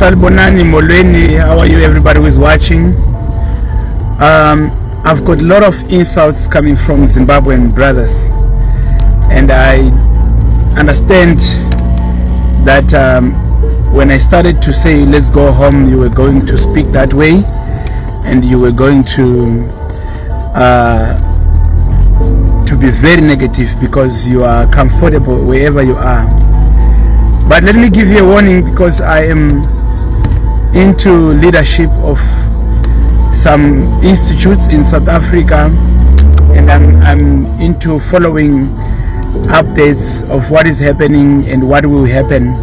Salbonani, Molweni, how are you everybody who is watching? I've got a lot of insults coming from Zimbabwean brothers, and I understand that when I started to say let's go home, you were going to speak that way, and you were going to be very negative because you are comfortable wherever you are. But let me give you a warning, because I am into leadership of some institutes in South Africa, and I'm into following updates of what is happening and what will happen.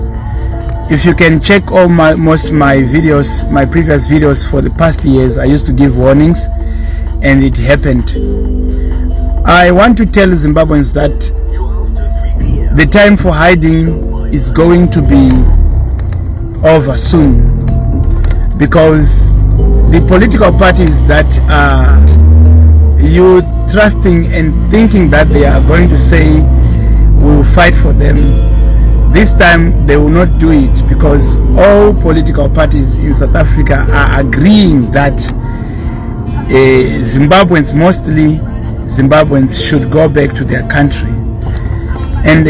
If you can check most my videos, my previous videos for the past years, I used to give warnings, and it happened. I want to tell Zimbabweans that the time for hiding is going to be over soon, because the political parties that are you trusting and thinking that they are going to say we will fight for them, this time they will not do it, because all political parties in South Africa are agreeing that Zimbabweans, mostly Zimbabweans, should go back to their country. And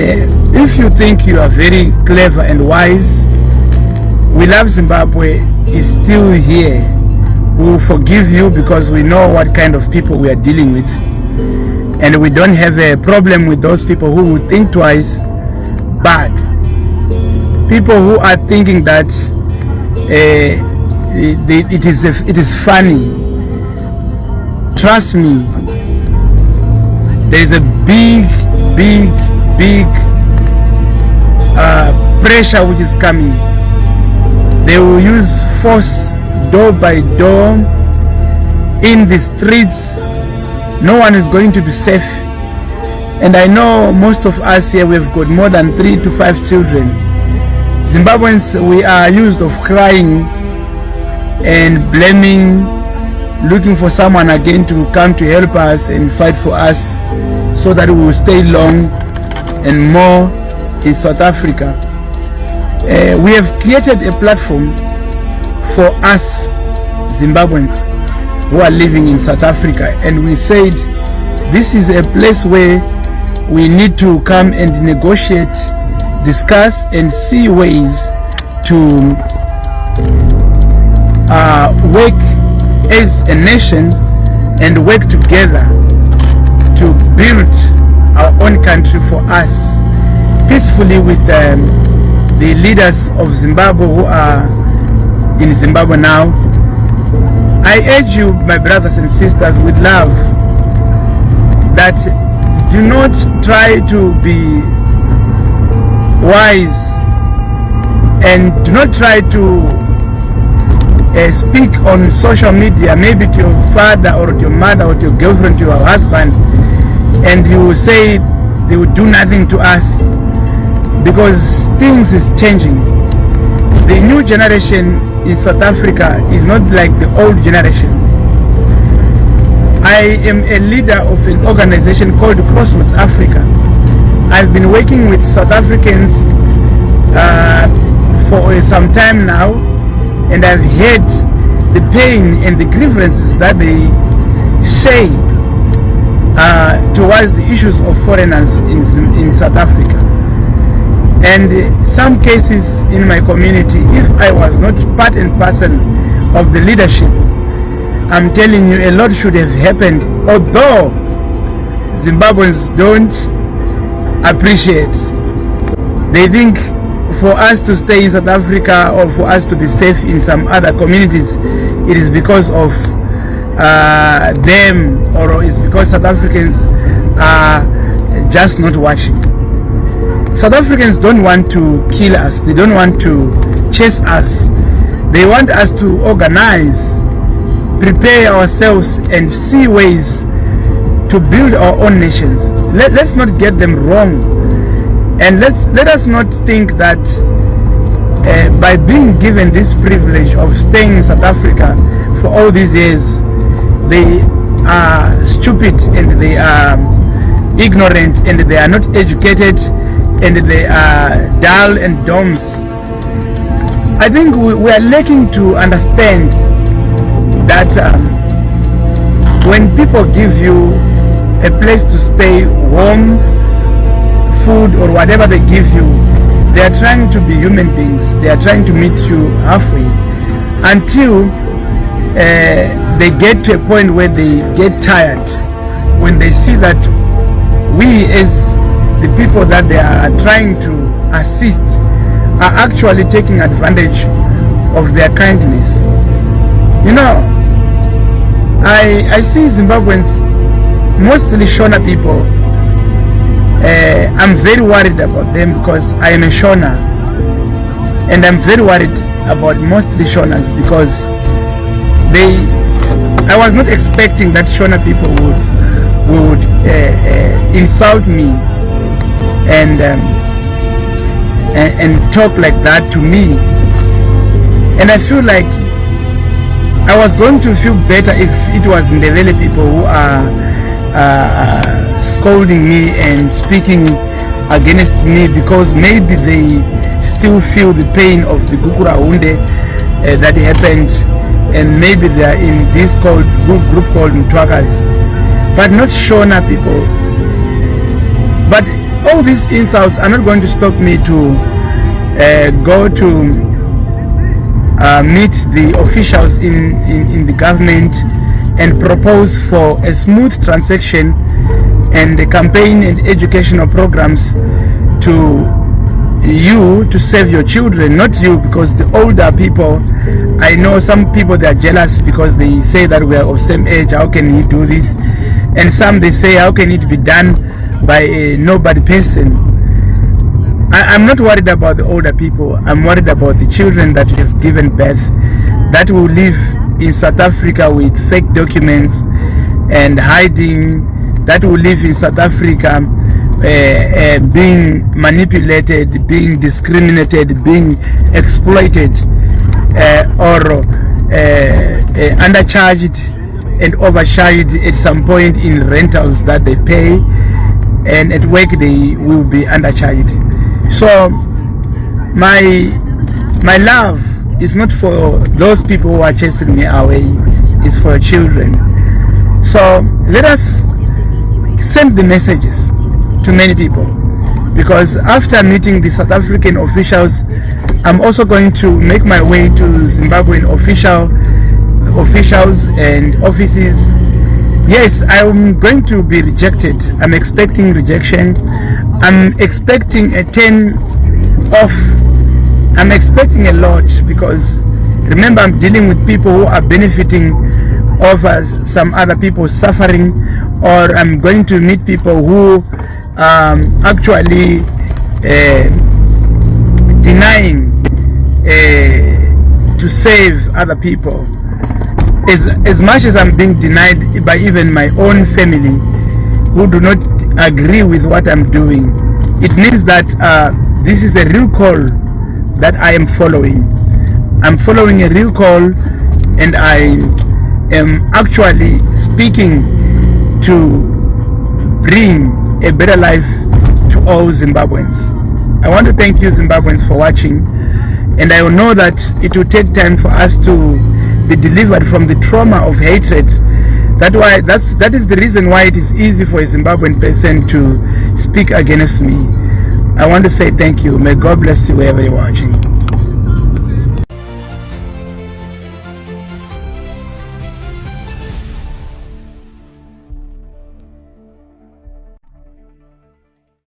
if you think you are very clever and wise, We Love Zimbabwe is still here. We will forgive you because we know what kind of people we are dealing with, and we don't have a problem with those people who would think twice. But people who are thinking that it is funny, trust me, there is a big pressure which is coming. They will use force door by door in the streets. No one is going to be safe. And I know most of us here, we've got more than 3 to 5 children. Zimbabweans, we are used of crying and blaming, looking for someone again to come to help us and fight for us, so that we will stay long and more in South Africa. We have created a platform for us Zimbabweans who are living in South Africa, and we said this is a place where we need to come and negotiate, discuss, and see ways to work as a nation and work together to build our own country for us peacefully with the leaders of Zimbabwe who are in Zimbabwe now. I urge you, my brothers and sisters, with love, that do not try to be wise, and do not try to speak on social media, maybe to your father or to your mother or to your girlfriend, to your husband, and you will say they will do nothing to us, because things is changing. The new generation in South Africa is not like the old generation. I am a leader of an organization called Crossroads Africa. I've been working with South Africans for some time now, and I've heard the pain and the grievances that they say towards the issues of foreigners in South Africa. And some cases in my community, if I was not part and parcel of the leadership, I'm telling you, a lot should have happened, although Zimbabweans don't appreciate. They think for us to stay in South Africa or for us to be safe in some other communities, it is because of them, or it's because South Africans are just not watching. South Africans don't want to kill us. They don't want to chase us. They want us to organize, prepare ourselves, and see ways to build our own nations. Let's not get them wrong, and let us not think that by being given this privilege of staying in South Africa for all these years, they are stupid and they are ignorant and they are not educated and they are dull and dumb. I think we are lacking to understand that when people give you a place to stay, warm, food or whatever they give you, they are trying to be human beings. They are trying to meet you halfway until they get to a point where they get tired when they see that we as the people that they are trying to assist are actually taking advantage of their kindness. You know, I see Zimbabweans, mostly Shona people. I'm very worried about them because I am a Shona, and I'm very worried about mostly Shonas because I was not expecting that Shona people would insult me and talk like that to me. And I feel like I was going to feel better if it was Ndebele people who are scolding me and speaking against me, because maybe they still feel the pain of the Gukura Hunde that happened, and maybe they are in this group called Mtwakas, but not Shona people. But all these insults are not going to stop me to go to meet the officials in the government and propose for a smooth transaction and the campaign and educational programs to you to save your children, not you, because the older people, I know some people, they are jealous because they say that we are of same age, how can he do this? And some they say, how can it be done by a nobody person? I'm not worried about the older people. I'm worried about the children that have given birth, that will live in South Africa with fake documents and hiding, that will live in South Africa being manipulated, being discriminated, being exploited, or undercharged and overcharged at some point in rentals that they pay, and at work they will be undercharged. So my love is not for those people who are chasing me away, it's for children. So let us send the messages to many people, because after meeting the South African officials, I'm also going to make my way to Zimbabwean officials and offices. Yes, I'm going to be rejected. I'm expecting rejection. I'm expecting a 10 off. I'm expecting a lot, because remember, I'm dealing with people who are benefiting over some other people suffering, or I'm going to meet people who actually denying to save other people. As much as I'm being denied by even my own family who do not agree with what I'm doing, it means that this is a real call that I am following. I'm following a real call, and I am actually speaking to bring a better life to all Zimbabweans. I want to thank you, Zimbabweans, for watching, and I know that it will take time for us to be delivered from the trauma of hatred. That is the reason why it is easy for a Zimbabwean person to speak against me. I want to say thank you. May God bless you wherever you're watching.